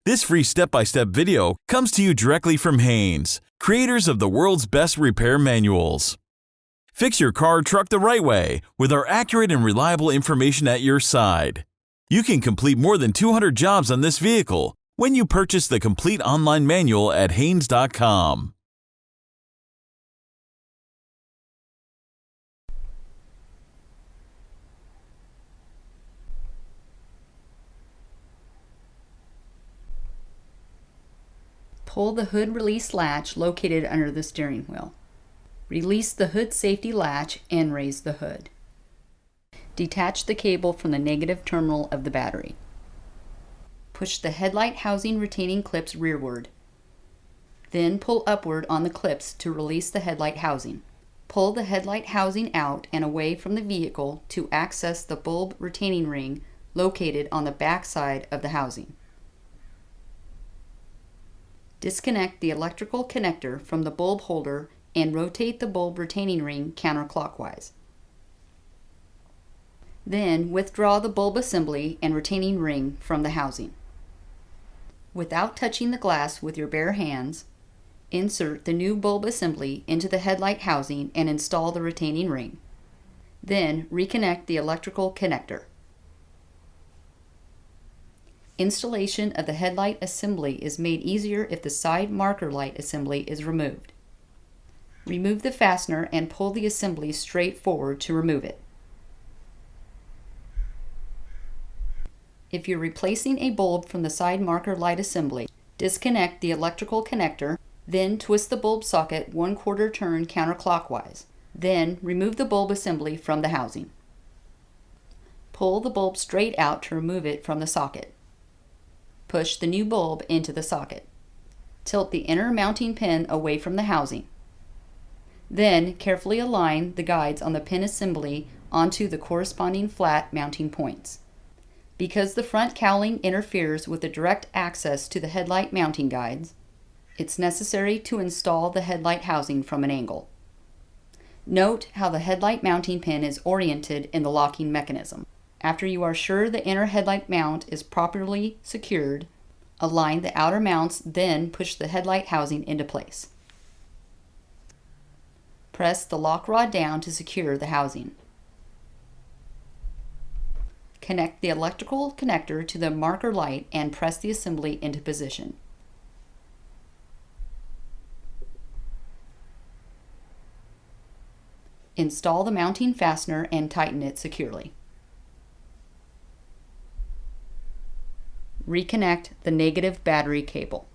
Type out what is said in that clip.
This free step-by-step video comes to you directly from Haynes, creators of the world's best repair manuals. Fix your car or truck the right way with our accurate and reliable information at your side. You can complete more than 200 jobs on this vehicle when you purchase the complete online manual at Haynes.com. Pull the hood release latch located under the steering wheel. Release the hood safety latch and raise the hood. Detach the cable from the negative terminal of the battery. Push the headlight housing retaining clips rearward. Then pull upward on the clips to release the headlight housing. Pull the headlight housing out and away from the vehicle to access the bulb retaining ring located on the back side of the housing. Disconnect the electrical connector from the bulb holder and rotate the bulb retaining ring counterclockwise. Then withdraw the bulb assembly and retaining ring from the housing. Without touching the glass with your bare hands, insert the new bulb assembly into the headlight housing and install the retaining ring. Then reconnect the electrical connector. Installation of the headlight assembly is made easier if the side marker light assembly is removed. Remove the fastener and pull the assembly straight forward to remove it. If you're replacing a bulb from the side marker light assembly, disconnect the electrical connector, then twist the bulb socket 1/4 turn counterclockwise. Then remove the bulb assembly from the housing. Pull the bulb straight out to remove it from the socket. Push the new bulb into the socket. Tilt the inner mounting pin away from the housing. Then carefully align the guides on the pin assembly onto the corresponding flat mounting points. Because the front cowling interferes with the direct access to the headlight mounting guides, it's necessary to install the headlight housing from an angle. Note how the headlight mounting pin is oriented in the locking mechanism. After you are sure the inner headlight mount is properly secured, align the outer mounts, then push the headlight housing into place. Press the lock rod down to secure the housing. Connect the electrical connector to the marker light and press the assembly into position. Install the mounting fastener and tighten it securely. Reconnect the negative battery cable.